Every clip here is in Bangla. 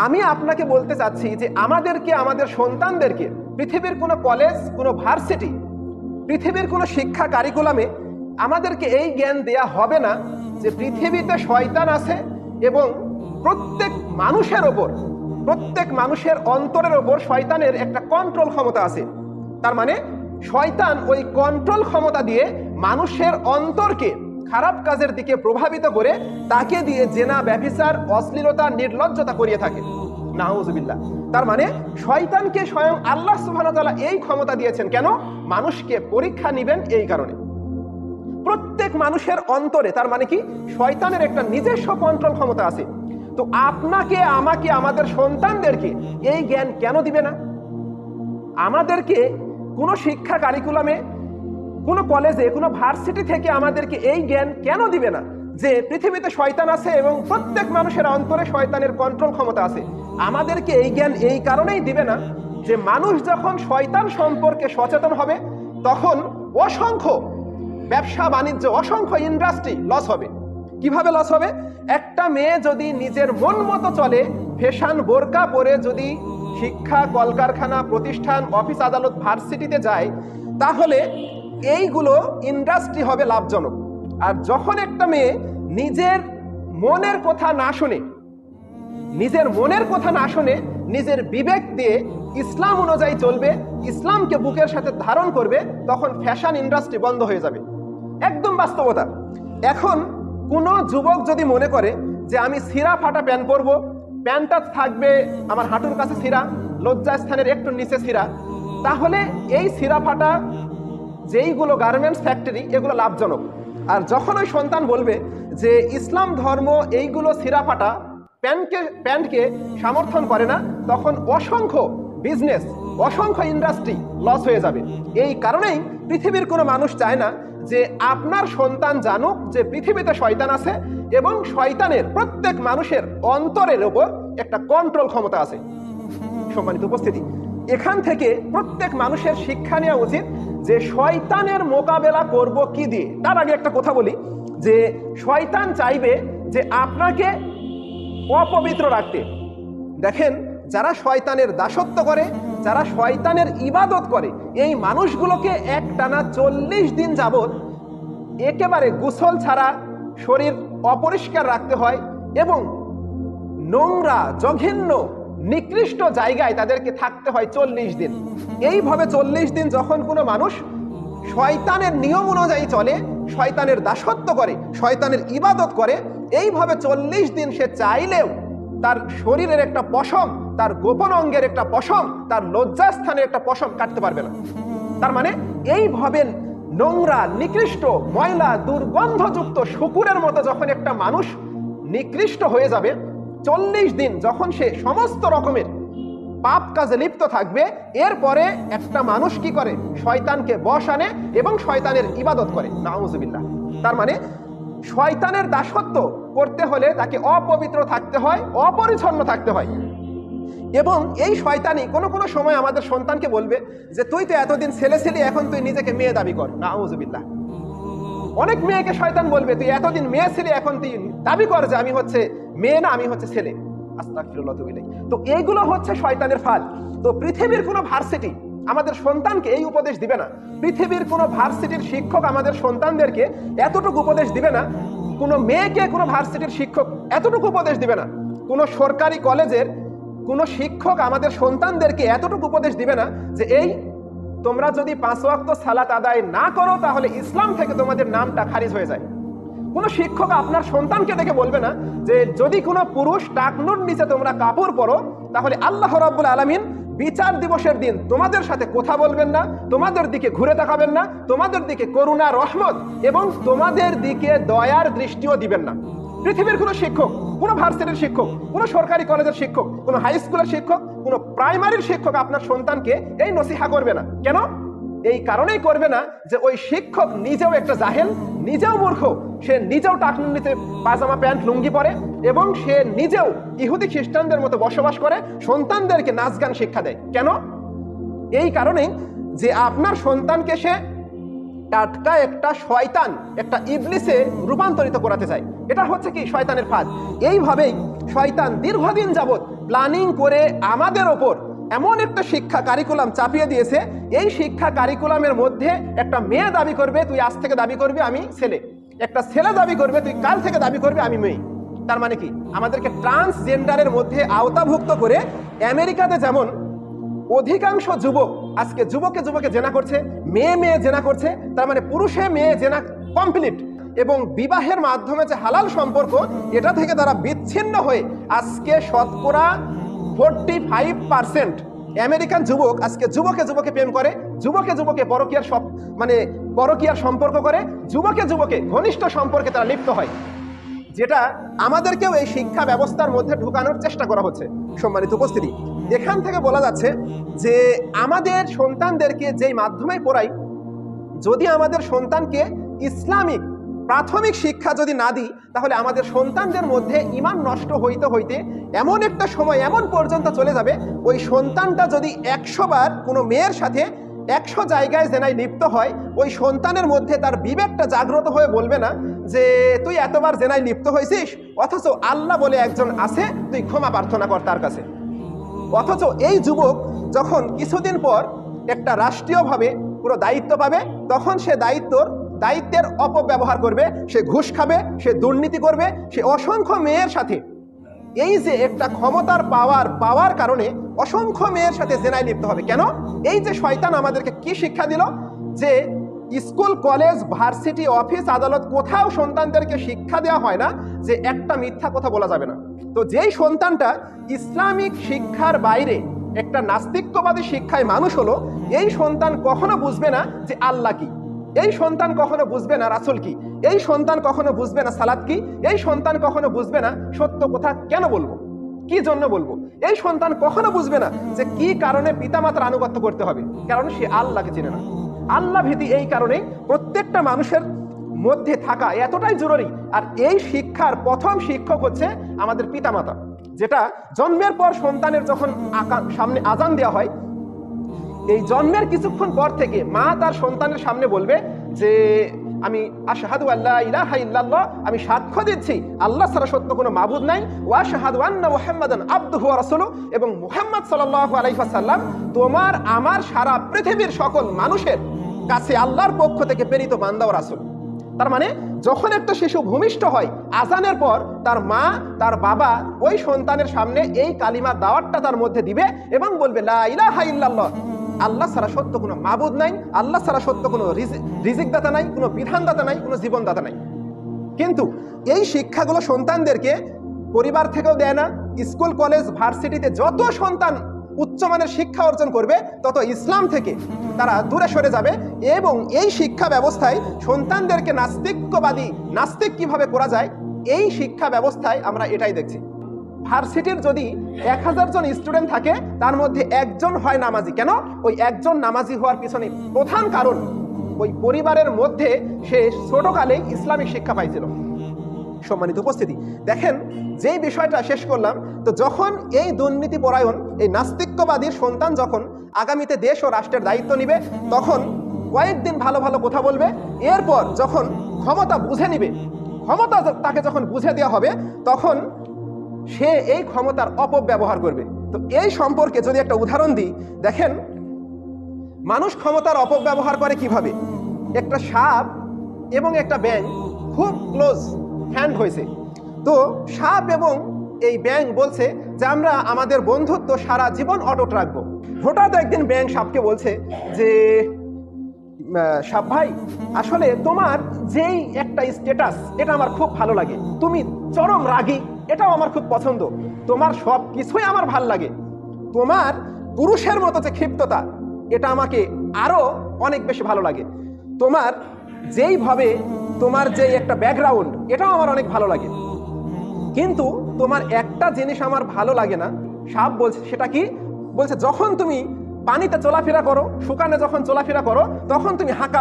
আমি আপনাকে বলতে চাচ্ছি যে আমাদেরকে, আমাদের সন্তানদেরকে পৃথিবীর কোনো কলেজ, কোনো ভার্সিটি, পৃথিবীর কোনো শিক্ষা কারিকুলামে আমাদেরকে এই জ্ঞান দেয়া হবে না যে পৃথিবীতে শয়তান আছে এবং প্রত্যেক মানুষের ওপর, প্রত্যেক মানুষের অন্তরের ওপর শয়তানের একটা কন্ট্রোল ক্ষমতা আছে। তার মানে শয়তান ওই কন্ট্রোল ক্ষমতা দিয়ে মানুষের অন্তরকে খারাপ কাজের দিকে প্রভাবিত করে তাকে দিয়ে জেনা, ব্যভিচার, অশ্লীলতা, নির্লজ্জতা করিয়ে থাকে। নাউজুবিল্লাহ। তার মানে শয়তানকে স্বয়ং আল্লাহ সুবহানাহু ওয়া তাআলা এই ক্ষমতা দিয়েছেন কেন? মানুষকে পরীক্ষা নিবেন এই কারণে। প্রত্যেক মানুষের অন্তরে, তার মানে কি, শয়তানের একটা নিজস্ব কন্ট্রোল ক্ষমতা আছে। তো আপনাকে, আমাকে, আমাদের সন্তানদেরকে এই জ্ঞান কেন দিবে না? আমাদেরকে কোনো শিক্ষা কারিকুলামে, কোনো কলেজে, কোনো ভার্সিটি থেকে আমাদেরকে এই জ্ঞান কেন দিবে না যে পৃথিবীতে শয়তান আছে এবং প্রত্যেক মানুষের অন্তরে শয়তানের কন্ট্রোল ক্ষমতা আছে? আমাদেরকে এই জ্ঞান এই কারণেই দিবে না যে মানুষ যখন শয়তান সম্পর্কে সচেতন হবে তখন অসংখ্য ব্যবসা বাণিজ্য, অসংখ্য ইন্ডাস্ট্রি লস হবে। কিভাবে লস হবে? একটা মেয়ে যদি নিজের মন মতো চলে, ফ্যাশন বোরকা পরে যদি শিক্ষা, কলকারখানা, প্রতিষ্ঠান, অফিস, আদালত, ভার্সিটিতে যায়, তাহলে এইগুলো ইন্ডাস্ট্রি হবে লাভজনক। আর যখন একটা মেয়ে নিজের মনের কথা না শুনে, নিজের মনের কথা না শুনে নিজের বিবেক দিয়ে ইসলাম অনুযায়ী চলবে, ইসলামকে বুকের সাথে ধারণ করবে, তখন ফ্যাশন ইন্ডাস্ট্রি বন্ধ হয়ে যাবে। একদম বাস্তবতা। এখন কোনো যুবক যদি মনে করে যে আমি ছিঁড়া ফাটা প্যান্ট পরবো, প্যান্টটা থাকবে আমার হাঁটুর কাছে ছিঁড়া, লজ্জাস্থানের একটু নিচে ছিঁড়া, তাহলে এই ছিঁড়া ফাটা যেইগুলো গার্মেন্টস ফ্যাক্টরি, এগুলো লাভজনক। আর যখন ওই সন্তান বলবে যে ইসলাম ধর্ম এইগুলো ছিঁড়া ফাটা প্যান্টকে সমর্থন করে না, তখন অসংখ্য বিজনেস, অসংখ্য ইন্ডাস্ট্রি লস হয়ে যাবে। এই কারণেই পৃথিবীর কোনো মানুষ চায় না যে আপনার সন্তান জানুক যে পৃথিবীতে শয়তান আছে এবং শয়তানের প্রত্যেক মানুষের অন্তরের ওপর একটা কন্ট্রোল ক্ষমতা আছে। সম্মানিত উপস্থিতি, এখান থেকে প্রত্যেক মানুষের শিক্ষা নেওয়া উচিত যে শয়তানের মোকাবেলা করব কি দিয়ে। তার আগে একটা কথা বলি যে শয়তান চাইবে যে আপনাকে অপবিত্র রাখতে। দেখেন, যারা শয়তানের দাসত্ব করে, যারা শয়তানের ইবাদত করে, এই মানুষগুলোকে একটানা 40 দিন যাবত একেবারে গোসল ছাড়া শরীর অপরিষ্কার রাখতে হয় এবং নোংরা, জঘন্য, নিকৃষ্ট জায়গায় তাদেরকে থাকতে হয় 40 দিন। এইভাবে 40 দিন যখন কোনো মানুষ শয়তানের নিয়ম অনুযায়ী চলে, শয়তানের দাসত্ব করে, শয়তানের ইবাদত করে, এইভাবে 40 দিন সে চাইলেও তার শরীরের একটা পশম, তার গোপন অঙ্গের একটা পশম, তার লজ্জাস্থানের একটা পশম কাটতে পারবে না। তার মানে এইভাবে নোংরা, নিকৃষ্ট, ময়লা, দুর্গন্ধযুক্ত শুকুরের মতো যখন একটা মানুষ নিকৃষ্ট হয়ে যাবে, 40 দিন যখন সে সমস্ত রকমের পাপ কাজে লিপ্ত থাকবে, এরপরে একটা মানুষ কি করে? শয়তানকে বশ আনে এবং শয়তানের ইবাদত করে। নাউজুবিল্লাহ। তার মানে শয়তানের দাসত্ব করতে হলে তাকে অপবিত্র থাকতে হয়, অপরিচ্ছন্ন থাকতে হয়। এবং এই শয়তানি কোনো কোনো সময় আমাদের সন্তানকে বলবে যে তুই তো এতদিন ছেলে ছিলি, এখন তুই নিজেকে মেয়ে দাবি কর। নাউজুবিল্লাহ। অনেক মেয়েকে শয়তান বলবে তুই এতদিন মেয়ে ছিলি, এখন তুই দাবি কর যে আমি হচ্ছে মেয়ে না, আমি হচ্ছে ছেলে। আস্তাগফিরুল্লাহ। তো এইগুলো হচ্ছে শয়তানের ফাঁদ। তো পৃথিবীর কোনো ভার্সিটি আমাদের সন্তানকে এই উপদেশ দিবে না, পৃথিবীর কোনো ভার্সিটির শিক্ষক আমাদের সন্তানদেরকে এতটুকু উপদেশ দিবে না, কোনো মেয়েকে কোনো ভার্সিটির শিক্ষক এতটুকু উপদেশ দিবে না, কোনো সরকারি কলেজের কোনো শিক্ষক আমাদের সন্তানদেরকে এতটুকু উপদেশ দিবে না যে এই তোমরা যদি 5 ওয়াক্ত সালাত আদায় না করো তাহলে ইসলাম থেকে তোমাদের নামটা খারিজ হয়ে যায়। কোনো শিক্ষক আপনার সন্তানকে দেখে বলবে না যে যদি কোনো পুরুষ টাকনুর নিচে তোমরা কাপড় পরো তাহলে আল্লাহ রাব্বুল আলামিন বিচার দিবসের দিন তোমাদের সাথে কথা বলবেন না, তোমাদের দিকে ঘুরে তাকাবেন না, তোমাদের দিকে করুণা, রহমত এবং তোমাদের দিকে দয়ার দৃষ্টিও দিবেন না। পৃথিবীর কোনো শিক্ষক, কোনো ভার্সিটির শিক্ষক, কোনো সরকারি কলেজের শিক্ষক, কোনো হাই স্কুলের শিক্ষক, কোনো প্রাইমারির শিক্ষক আপনার সন্তানকে এই নসিহা করবে না। কেন? এই কারণেই করবে না যে ওই শিক্ষক নিজেও একটা জাহেল, নিজেও মূর্খ, সে নিজেও টাকনুর নিচে পাজামা, প্যান্ট, লুঙ্গি পরে এবং সে নিজেও ইহুদি খ্রিস্টানদের মতো বসবাস করে, সন্তানদেরকে নাচ গান শিক্ষা দেয়। কেন? এই কারণেই যে আপনার সন্তানকে সে টাটকা একটা শয়তান, একটা ইবলিসে রূপান্তরিত করাতে চায়। এটা হচ্ছে কি শয়তানের ফাঁদ। এইভাবেই শয়তান দীর্ঘদিন যাবৎ প্ল্যানিং করে আমাদের ওপর এমন একটা শিক্ষা কারিকুলাম চাপিয়ে দিয়েছে। এই শিক্ষা কারিকুলামের মধ্যে একটা মেয়ে দাবি করবে তুই আজ থেকে দাবি করবি আমি ছেলে, একটা ছেলে দাবি করবে তুই কাল থেকে দাবি করবি আমি মেয়ে। তার মানে কি আমাদেরকে ট্রান্সজেন্ডারের মধ্যে আওতাভুক্ত করে আমেরিকাতে যেমন অধিকাংশ যুবক আজকে যুবকে যুবকে জেনা করছে, মেয়ে মেয়ে জেনা করছে, তার মানে পুরুষে মেয়ে জেনা কমপ্লিট, এবং বিবাহের মাধ্যমে যে হালাল সম্পর্ক এটা থেকে তারা বিচ্ছিন্ন হয়ে আজকে শতকরা 45% আমেরিকান যুবক আজকে যুবকে যুবকে প্রেম করে, যুবকে যুবকে পরকীয়ার সম্পর্ক করে, যুবকে যুবকে ঘনিষ্ঠ সম্পর্কে তারা লিপ্ত হয়, যেটা আমাদেরকেও এই শিক্ষা ব্যবস্থার মধ্যে ঢুকানোর চেষ্টা করা হচ্ছে। সম্মানিত উপস্থিতি, এখান থেকে বলা যাচ্ছে যে আমাদের সন্তানদেরকে যেই মাধ্যমে পড়াই, যদি আমাদের সন্তানকে ইসলামিক প্রাথমিক শিক্ষা যদি না দিই, তাহলে আমাদের সন্তানদের মধ্যে ঈমান নষ্ট হইতে হইতে এমন একটা সময় এমন পর্যন্ত চলে যাবে, ওই সন্তানটা যদি 100 বার কোনো মেয়ের সাথে 100 জায়গায় জেনায় লিপ্ত হয়, ওই সন্তানের মধ্যে তার বিবেকটা জাগ্রত হয়ে বলবে না যে তুই এতবার জেনায় লিপ্ত হয়েছিস, অথচ আল্লাহ বলে একজন আছে, তুই ক্ষমা প্রার্থনা কর তার কাছে। অথচ এই যুবক যখন কিছুদিন পর একটা রাষ্ট্রীয়ভাবে পুরো দায়িত্ব পাবে, তখন সে দায়িত্বের অপব্যবহার করবে, সে ঘুষ খাবে, সে দুর্নীতি করবে, সে অসংখ্য মেয়ের সাথে, এই যে একটা ক্ষমতার পাওয়ার কারণে অসংখ্য মেয়ের সাথে জেনায় লিপ্ত হবে। কেন? এই যে শয়তান আমাদেরকে কি শিক্ষা দিল যে স্কুল, কলেজ, ভার্সিটি, অফিস, আদালত কোথাও সন্তানদেরকে শিক্ষা দেওয়া হয় না যে একটা মিথ্যা কথা বলা যাবে না। তো যেই সন্তানটা ইসলামিক শিক্ষার বাইরে একটা নাস্তিক্যবাদী শিক্ষায় মানুষ হলো, এই সন্তান কখনো বুঝবে না যে আল্লাহ কি, এই সন্তান কখনো বুঝবে না রাসূল কি, এই সন্তান কখনো বুঝবে না সালাত কি, এই সন্তান কখনো বুঝবে না সত্য কথা কেন বলবো, কি জন্য বলবো। এই সন্তান কখনো বুঝবে না যে কি কারণে পিতামাতার আনুগত্য করতে হবে, কারণ সে আল্লাহকে চেনে না। আল্লাহ ভীতি এই কারণে প্রত্যেকটা মানুষের মধ্যে থাকা এতটাই জরুরি। আর এই শিক্ষার প্রথম শিক্ষক হচ্ছে আমাদের পিতামাতা, যেটা জন্মের পর সন্তানের যখন সামনে আজান দেওয়া হয়, এই জন্মের কিছুক্ষণ পর থেকে মা তার সন্তানের সামনে বলবে যে আমি আশহাদু আল্লা ইলাহা ইল্লাল্লাহ, আমি সাক্ষ্য দিচ্ছি আল্লাহ ছাড়া সত্য কোনো মাবুদ নাই, ওয়া আশহাদু আন্না মুহাম্মাদান আবদুহু ওয়া রাসূলুহু, এবং মুহাম্মদ সাল্লাল্লাহু আলাইহি ওয়াসাল্লাম তোমার আমার সারা পৃথিবীর সকল মানুষের কাছে আল্লাহর পক্ষ থেকে প্রেরিত বান্দা ও রাসূল। তার মানে যখন একটা শিশু ভূমিষ্ঠ হয়, আজানের পর তার মা তার বাবা ওই সন্তানের সামনে এই কালিমার দাওয়াতটা তার মধ্যে দিবে এবং বলবে লা ইলাহা ইল্লাল্লাহ, আল্লাহ ছাড়া সত্য কোনো মাবুদ নাই, আল্লাহ ছাড়া সত্য কোনো রিজিক দাতা নাই, কোনো বিধানদাতা নাই, কোনো জীবনদাতা নাই। কিন্তু এই শিক্ষাগুলো সন্তানদেরকে পরিবার থেকেও দেয় না। স্কুল, কলেজ, ভার্সিটিতে যত সন্তান উচ্চমানের শিক্ষা অর্জন করবে, তত ইসলাম থেকে তারা দূরে সরে যাবে। এবং এই শিক্ষা ব্যবস্থায় সন্তানদেরকে নাস্তিক কিভাবে করা যায়, এই শিক্ষা ব্যবস্থায় আমরা এটাই দেখছি। ভার্সিটির যদি 1000 জন স্টুডেন্ট থাকে, তার মধ্যে একজন হয় নামাজি। কেন? ওই একজন নামাজি হওয়ার পিছনে প্রধান কারণ ওই পরিবারের মধ্যে সে ছোটকালেই ইসলামিক শিক্ষা পাইছিল। সম্মানিত উপস্থিতি, দেখেন যেই বিষয়টা শেষ করলাম, তো যখন এই দুর্নীতি পরায়ণ এই নাস্তিক্যবাদীর সন্তান যখন আগামীতে দেশ ও রাষ্ট্রের দায়িত্ব নিবে, তখন কয়েকদিন ভালো ভালো কথা বলবে, এরপর যখন ক্ষমতা বুঝে নিবে, ক্ষমতা তাকে যখন বুঝে দেওয়া হবে, তখন সে এই ক্ষমতার অপব্যবহার করবে। তো এই সম্পর্কে যদি একটা উদাহরণ দিই, দেখেন মানুষ ক্ষমতার অপব্যবহার করে কিভাবে। একটা সাপ এবং একটা ব্যাঙ খুব ক্লোজ ফ্রেন্ড হয়েছে। তো সাপ এবং এই ব্যাঙ বলছে যে আমরা আমাদের বন্ধুত্ব সারা জীবন অটুট রাখবো। হঠাৎ একদিন ব্যাঙ সাপকে বলছে যে সাপ ভাই, আসলে তোমার যেই একটা স্ট্যাটাস, এটা আমার খুব ভালো লাগে, তুমি চরম রাগী, এটাও আমার খুব পছন্দ, তোমার সব কিছুই আমার ভাল লাগে, তোমার পুরুষের মতো যে ক্ষিপ্ততা, এটা আমাকে আরো অনেক বেশি ভালো লাগে, তোমার যেইভাবে তোমার যে একটা ব্যাকগ্রাউন্ড, এটাও আমার অনেক ভালো লাগে, কিন্তু তোমার একটা জিনিস আমার ভালো লাগে না। সাপ বলছে সেটা কি? বলছে যখন তুমি পানিতে চলাফেরা করো, শুকানে যখন চলাফেরা করো, তখন তুমি হাঁকা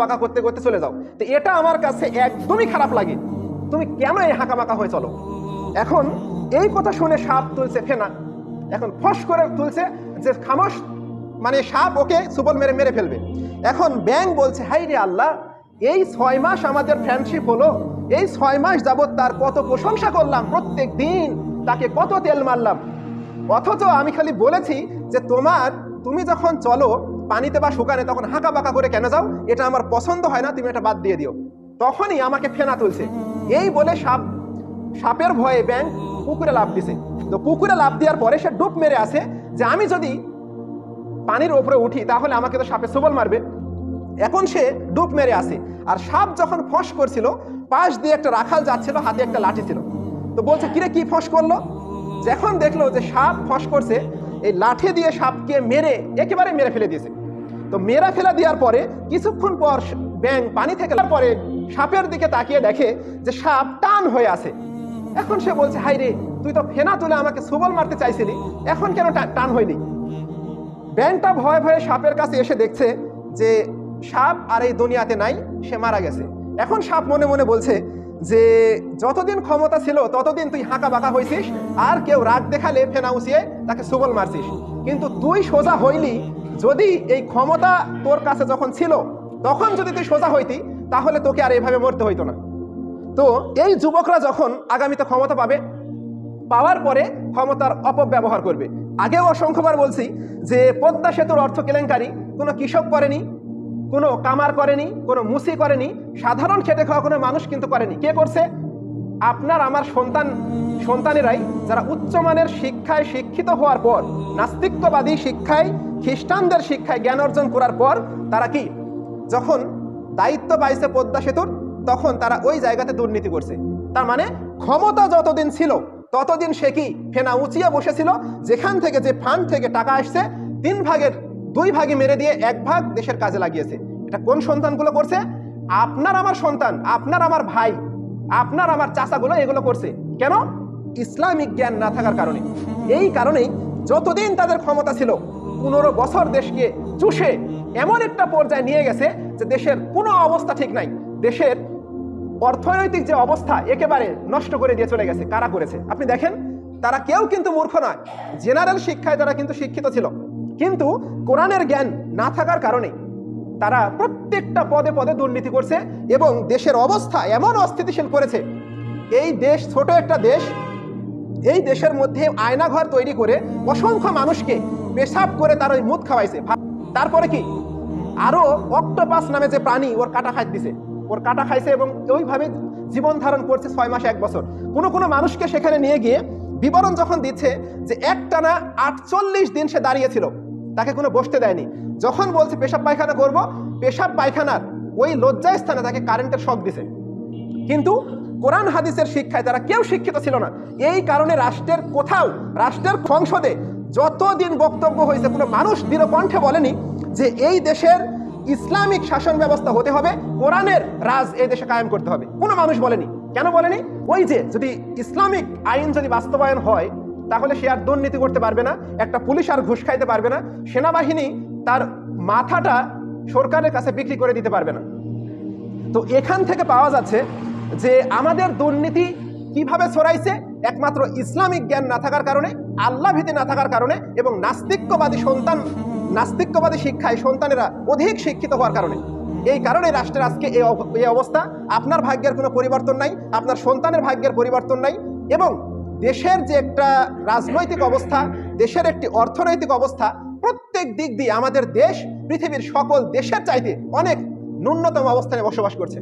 বাঁকা করতে করতে চলে যাও, তো এটা আমার কাছে একদমই খারাপ লাগে, তুমি কেন এই হাঁকা বাঁকা হয়ে চলো। এখন এই কথা শুনে সাপ তুলছে ফেনা, এখন ফস করে তুলছে যে খামোশ, মানে সাপ ওকে সুবল মেরে মেরে ফেলবে। এখন ব্যাঙ বলছে, হাই রে আল্লাহ, এই 6 মাস আমাদের ফ্রেন্ডশিপ হলো, এই 6 মাস যাবত তার কত প্রশংসা করলাম, প্রত্যেক দিন তাকে কত তেল মারলাম, অথচ আমি খালি বলেছি যে তুমি যখন চলো পানিতে বা শুকানে তখন হাঁকা বাঁকা করে কেন যাও, এটা আমার পছন্দ হয় না, তুমি এটা বাদ দিয়ে দিও। তখনই আমাকে ফেনা তুলছে। এই বলে সাপের ভয়ে ব্যাঙ পুকুরে লাফ দিছে। তো পুকুরে লাফ দেওয়ার পরে সে ডুব মেরে আসে যে আমি যদি পানির ওপরে উঠি তাহলে আমাকে তো সাপে সবল মারবে। এখন সে ডুব মেরে আসে। আর সাপ যখন ফস করছিল, পাশ দিয়ে একটা রাখাল যাচ্ছিল, হাতে একটা লাঠি ছিল। তো বলছে, কিরে কি ফস করলো? যখন দেখলো যে সাপ ফস করছে, এই লাঠি দিয়ে সাপকে একেবারে মেরে ফেলে দিয়েছে। তো মেরে ফেলে দেওয়ার পরে কিছুক্ষণ পর ব্যাঙ পানি থেকে পরে সাপের দিকে তাকিয়ে দেখে যে সাপ টান হয়ে আছে। এখন সে বলছে, হাই রে, তুই তো ফেনা তুলে আমাকে সবল মারতে চাইছিলি, এখন কেন টান হয়নি? ব্যাঙটা ভয়ে ভয়ে সাপের কাছে এসে দেখছে যে সাপ আর এই দুনিয়াতে নাই, সে মারা গেছে। এখন সাপ মনে মনে বলছে যে যতদিন ক্ষমতা ছিল ততদিন তুই হাঁকা বাঁকা হয়েছিস, আর কেউ রাগ দেখালে ফেনা উচিয়ে তাকে সুবল মারছিস, কিন্তু তুই সোজা হইলি। যদি এই ক্ষমতা তোর কাছে যখন ছিল তখন যদি তুই সোজা হইতি তাহলে তোকে আর এভাবে মরতে হইতো না। তো এই যুবকরা যখন আগামীতে ক্ষমতা পাওয়ার পরে ক্ষমতার অপব্যবহার করবে। আগেও অসংখ্যবার বলছি যে পদ্মা সেতুর অর্থ কেলেঙ্কারি কোনো কৃষক করেনি, কোনো কামার করেনি, কোনো মুসি করেনি, সাধারণ খেটে খাওয়া কোনো মানুষ কিন্তু করেনি। কে করছে? আপনার আমার সন্তানেরাই, যারা উচ্চমানের শিক্ষায় শিক্ষিত হওয়ার পর, নাস্তিক্যবাদী শিক্ষায়, খ্রিস্টানদের শিক্ষায় জ্ঞান অর্জন করার পর তারা কি যখন দায়িত্ব পাইছে পদ্মা সেতুর, তখন তারা ওই জায়গাতে দুর্নীতি করছে। তার মানে ক্ষমতা যতদিন ছিল ততদিন সে কি ফেনা উঁচিয়ে বসেছিল, যেখান থেকে যে ফান্ড থেকে টাকা আসছে 3 ভাগের 2 ভাগে মেরে দিয়ে 1 ভাগ দেশের কাজে লাগিয়েছে। এটা কোন সন্তানগুলো করছে? আপনার আমার সন্তান, আপনার আমার ভাই, আপনার আমার চাচাগুলো এগুলো করছে। কেন? ইসলামিক জ্ঞান না থাকার কারণে। এই কারণেই যতদিন তাদের ক্ষমতা ছিল 15 বছর দেশকে চুষে এমন একটা পর্যায়ে নিয়ে গেছে যে দেশের কোনো অবস্থা ঠিক নাই। দেশের অর্থনৈতিক যে অবস্থা একেবারে নষ্ট করে দিয়ে চলে গেছে। কারা করেছে? আপনি দেখেন, তারা কেউ কিন্তু মূর্খ নয়, জেনারেল শিক্ষায় তারা কিন্তু শিক্ষিত ছিল, কিন্তু কোরআনের জ্ঞান না থাকার কারণে তারা প্রত্যেকটা পদে পদে দুর্নীতি করছে এবং দেশের অবস্থা এমন অস্থিতিশীল করেছে। এই দেশ ছোট একটা দেশ, এই দেশের মধ্যে আয়নাঘর তৈরি করে অসংখ্য মানুষকে পেশাব করে তার ওই মুদ খাওয়াইছে। তারপরে কি আরো অক্টোপাস নামে যে প্রাণী, ওর কাটা খাইতেছে, ওর কাটা খাইছে এবং ওইভাবে জীবন ধারণ করছে 6 মাস 1 বছর। কোনো মানুষকে সেখানে নিয়ে গিয়ে বিবরণ যখন দিচ্ছে যে একটানা 48 দিন সে দাঁড়িয়েছিল, তাকে কোনো বসতে দেয়নি। যখন বলছে পেশাব পায়খানা করব, পেশাব পায়খানার ওই লজ্জায় স্থানে তাকে কারেন্টের শক দিছে। কিন্তু কোরআন হাদিসের শিক্ষায় তারা কেউ শিক্ষিত ছিল না। এই কারণে রাষ্ট্রের সংসদে যতদিন বক্তব্য হয়েছে কোনো মানুষ দৃঢ় কণ্ঠে বলেনি যে এই দেশের ইসলামিক শাসন ব্যবস্থা হতে হবে, কোরআনের রাজ এই দেশে কায়েম করতে হবে। কোনো মানুষ বলেনি। কেন বলেনি? ওই যে যদি ইসলামিক আইন যদি বাস্তবায়ন হয় তাহলে সে আর দুর্নীতি করতে পারবে না, একটা পুলিশ আর ঘুষ খাইতে পারবে না, সেনাবাহিনী তার মাথাটা সরকারের কাছে বিক্রি করে দিতে পারবে না। তো এখান থেকে পাওয়া যাচ্ছে যে আমাদের দুর্নীতি কিভাবে ছড়াইছে? একমাত্র ইসলামিক জ্ঞান না থাকার কারণে, আল্লাহ ভীতি না থাকার কারণে এবং নাস্তিক্যবাদী শিক্ষায় সন্তানেরা অধিক শিক্ষিত হওয়ার কারণে। এই কারণে রাষ্ট্রের আজকে এই অবস্থা। আপনার ভাগ্যের কোনো পরিবর্তন নাই, আপনার সন্তানের ভাগ্যের পরিবর্তন নাই, এবং দেশের যে একটা রাজনৈতিক অবস্থা, দেশের একটি অর্থনৈতিক অবস্থা, প্রত্যেক দিক দিয়ে আমাদের দেশ পৃথিবীর সকল দেশের চাইতে অনেক ন্যূনতম অবস্থানে বসবাস করছে।